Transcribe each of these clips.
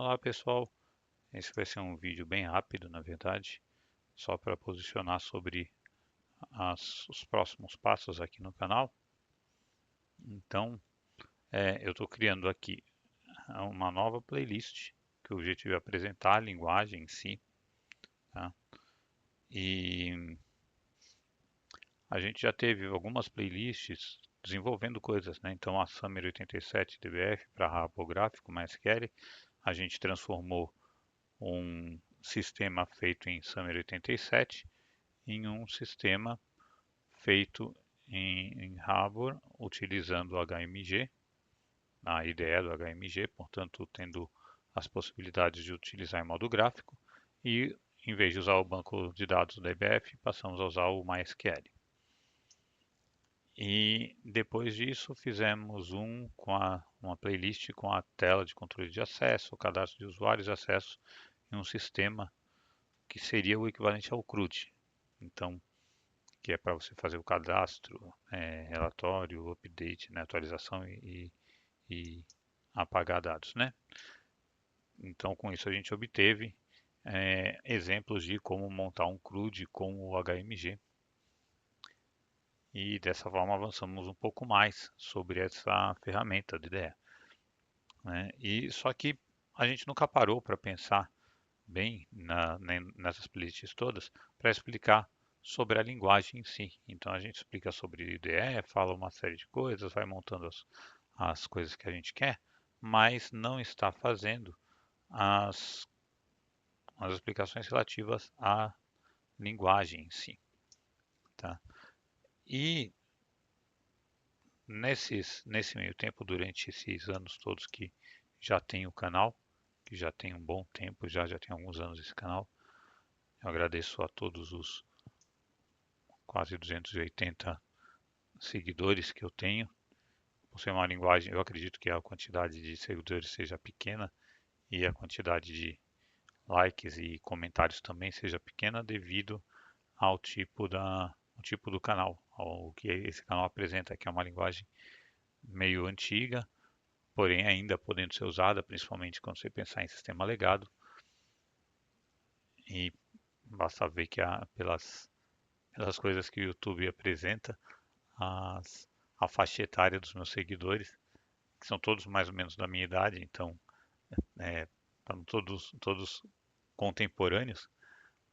Olá pessoal, esse vai ser um vídeo bem rápido, na verdade, só para posicionar sobre os próximos passos aqui no canal. Então, eu estou criando aqui uma nova playlist, que o objetivo é apresentar a linguagem em si, tá? E a gente já teve algumas playlists desenvolvendo coisas, né? Então a Summer 87 DBF para Rabográfico, MySQL, a gente transformou um sistema feito em Summer 87 em um sistema feito em Harbor utilizando o HMG, a IDE do HMG, portanto tendo as possibilidades de utilizar em modo gráfico, e em vez de usar o banco de dados da IBF, passamos a usar o MySQL. E depois disso fizemos uma playlist com a tela de controle de acesso, o cadastro de usuários e acesso em um sistema que seria o equivalente ao CRUD. Então, que é para você fazer o cadastro, relatório, update, né, atualização e apagar dados, né? Então, com isso a gente obteve exemplos de como montar um CRUD com o HMG e dessa forma avançamos um pouco mais sobre essa ferramenta de IDE, né? E só que a gente nunca parou para pensar bem nessas playlists todas para explicar sobre a linguagem em si. Então a gente explica sobre IDE, fala uma série de coisas, vai montando as coisas que a gente quer, mas não está fazendo as, as explicações relativas à linguagem em si. Tá? E nesse meio tempo, durante esses anos todos que já tem o canal, que já tem um bom tempo, já tem alguns anos esse canal, eu agradeço a todos os quase 280 seguidores que eu tenho. Por ser uma linguagem, eu acredito que a quantidade de seguidores seja pequena e a quantidade de likes e comentários também seja pequena devido ao o tipo do canal, ao que esse canal apresenta, que é uma linguagem meio antiga, porém ainda podendo ser usada, principalmente quando você pensar em sistema legado. E basta ver que pelas coisas que o YouTube apresenta, as, a faixa etária dos meus seguidores, que são todos mais ou menos da minha idade, então estamos todos contemporâneos,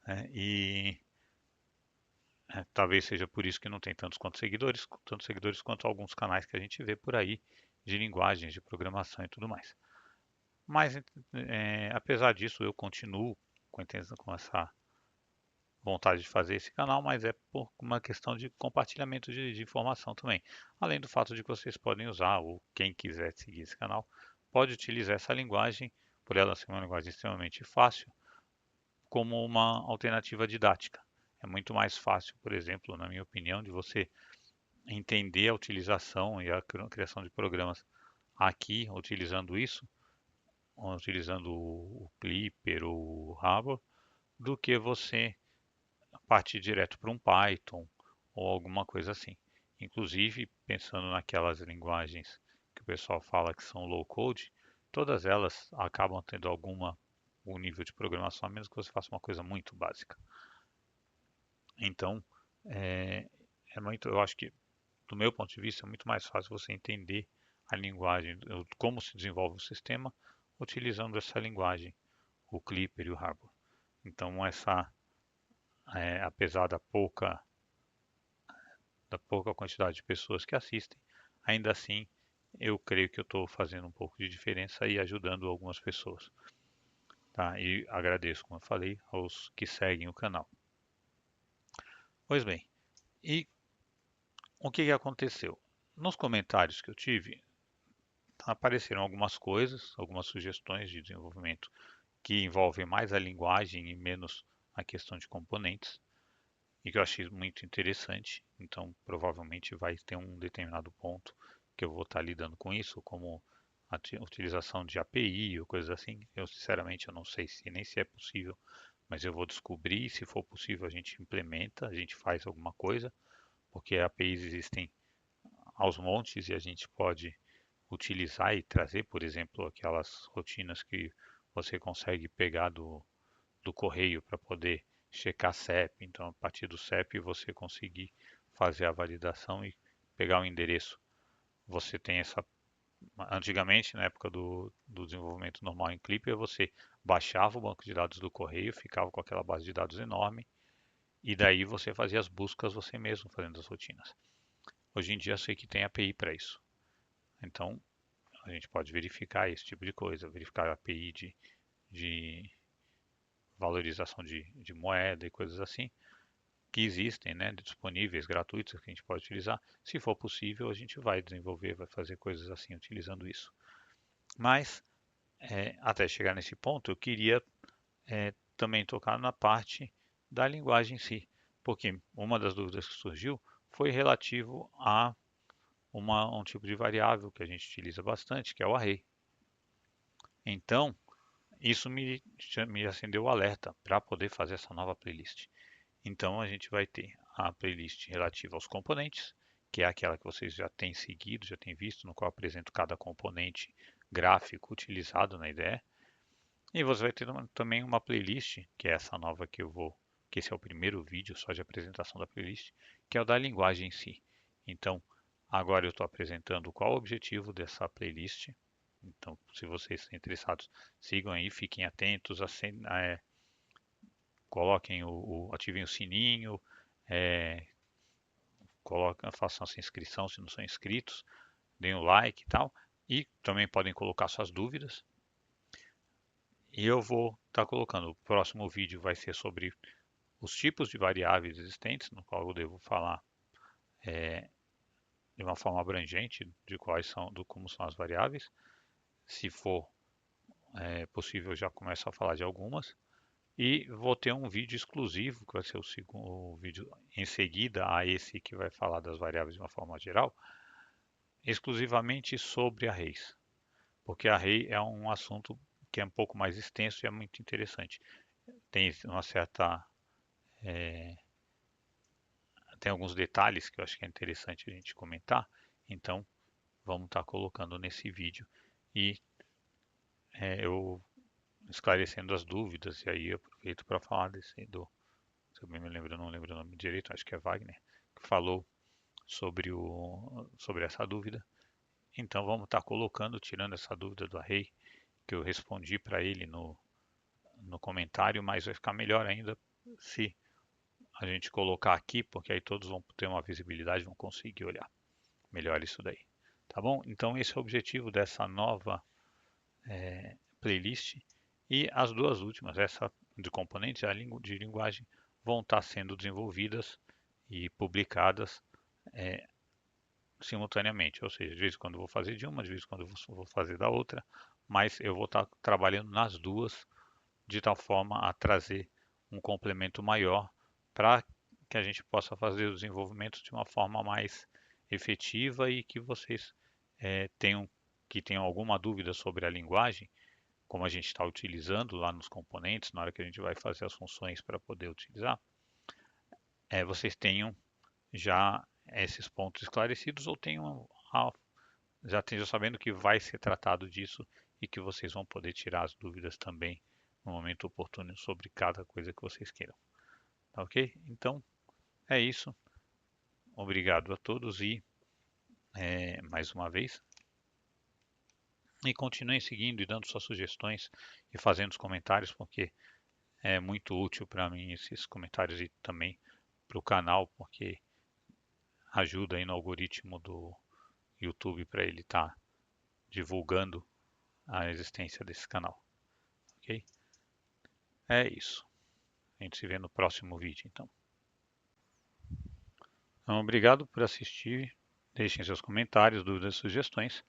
né? E talvez seja por isso que não tem tantos seguidores quanto alguns canais que a gente vê por aí de linguagens, de programação e tudo mais. Mas apesar disso, eu continuo com essa vontade de fazer esse canal, mas é por uma questão de compartilhamento de informação também. Além do fato de que vocês podem usar, ou quem quiser seguir esse canal, pode utilizar essa linguagem, por ela ser uma linguagem extremamente fácil, como uma alternativa didática. É muito mais fácil, por exemplo, na minha opinião, de você entender a utilização e a criação de programas aqui, utilizando isso, utilizando o Clipper ou o Harbor, do que você partir direto para um Python ou alguma coisa assim. Inclusive, pensando naquelas linguagens que o pessoal fala que são low code, todas elas acabam tendo um nível de programação, a menos que você faça uma coisa muito básica. Então, é, eu acho que, do meu ponto de vista, é muito mais fácil você entender a linguagem, como se desenvolve o sistema, utilizando essa linguagem, o Clipper e o Harbor. Então, apesar da pouca quantidade de pessoas que assistem, ainda assim eu creio que eu estou fazendo um pouco de diferença e ajudando algumas pessoas. Tá? E agradeço, como eu falei, aos que seguem o canal. Pois bem, e o que aconteceu? Nos comentários que eu tive, apareceram algumas coisas, algumas sugestões de desenvolvimento que envolvem mais a linguagem e menos a questão de componentes, e que eu achei muito interessante. Então, provavelmente vai ter um determinado ponto que eu vou estar lidando com isso, como a utilização de API ou coisas assim. Eu, sinceramente, eu não sei se nem se é possível, mas eu vou descobrir. Se for possível, a gente implementa, a gente faz alguma coisa, porque APIs existem aos montes e a gente pode utilizar e trazer, por exemplo, aquelas rotinas que você consegue pegar do correio para poder checar CEP. Então, a partir do CEP, você conseguir fazer a validação e pegar o endereço. Você tem essa. Antigamente, na época do desenvolvimento normal em Clipper, você baixava o banco de dados do correio, ficava com aquela base de dados enorme, e daí você fazia as buscas você mesmo, fazendo as rotinas. Hoje em dia, eu sei que tem API para isso. Então, a gente pode verificar esse tipo de coisa, verificar a API de valorização de moeda e coisas assim, que existem, né, disponíveis, gratuitos, que a gente pode utilizar. Se for possível, a gente vai desenvolver, vai fazer coisas assim utilizando isso. Mas, até chegar nesse ponto, eu queria também tocar na parte da linguagem em si, porque uma das dúvidas que surgiu foi relativo a um tipo de variável que a gente utiliza bastante, que é o array. Então, isso me acendeu o alerta para poder fazer essa nova playlist. Então, a gente vai ter a playlist relativa aos componentes, que é aquela que vocês já têm seguido, já têm visto, no qual eu apresento cada componente gráfico utilizado na IDE. E você vai ter também uma playlist, que é essa nova que esse é o primeiro vídeo só de apresentação da playlist, que é o da linguagem em si. Então, agora eu estou apresentando qual o objetivo dessa playlist. Então, se vocês estão interessados, sigam aí, fiquem atentos, coloquem ativem o sininho, é, façam essa inscrição se não são inscritos, deem o like e tal. E também podem colocar suas dúvidas. E eu vou estar colocando, o próximo vídeo vai ser sobre os tipos de variáveis existentes, no qual eu devo falar de uma forma abrangente de como são as variáveis. Se for possível, eu já começo a falar de algumas. E vou ter um vídeo exclusivo, que vai ser o segundo vídeo em seguida a esse que vai falar das variáveis de uma forma geral, exclusivamente sobre arrays. Porque array é um assunto que é um pouco mais extenso e é muito interessante. Tem uma certa tem alguns detalhes que eu acho que é interessante a gente comentar, então vamos estar colocando nesse vídeo e eu esclarecendo as dúvidas, e aí eu aproveito para falar se eu bem me lembro, eu não lembro o nome direito, acho que é Wagner, que falou sobre essa dúvida. Então vamos estar colocando, tirando essa dúvida do array, que eu respondi para ele no comentário, mas vai ficar melhor ainda se a gente colocar aqui, porque aí todos vão ter uma visibilidade, vão conseguir olhar melhor isso daí. Tá bom? Então esse é o objetivo dessa nova playlist. E as duas últimas, essa de componentes e a de linguagem, vão estar sendo desenvolvidas e publicadas simultaneamente. Ou seja, de vez em quando eu vou fazer de uma, de vez em quando eu vou fazer da outra, mas eu vou estar trabalhando nas duas de tal forma a trazer um complemento maior para que a gente possa fazer o desenvolvimento de uma forma mais efetiva e que vocês tenham alguma dúvida sobre a linguagem, como a gente está utilizando lá nos componentes, na hora que a gente vai fazer as funções para poder utilizar, vocês tenham já esses pontos esclarecidos ou já estejam sabendo que vai ser tratado disso e que vocês vão poder tirar as dúvidas também no momento oportuno sobre cada coisa que vocês queiram. Tá ok? Então, é isso. Obrigado a todos e mais uma vez. E continuem seguindo e dando suas sugestões e fazendo os comentários, porque é muito útil para mim esses comentários e também para o canal, porque ajuda aí no algoritmo do YouTube para ele estar divulgando a existência desse canal. Ok? É isso. A gente se vê no próximo vídeo, então. Então, obrigado por assistir. Deixem seus comentários, dúvidas e sugestões.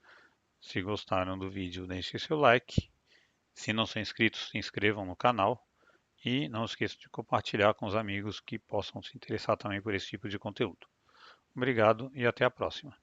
Se gostaram do vídeo, deixem seu like. Se não são inscritos, se inscrevam no canal. E não esqueçam de compartilhar com os amigos que possam se interessar também por esse tipo de conteúdo. Obrigado e até a próxima.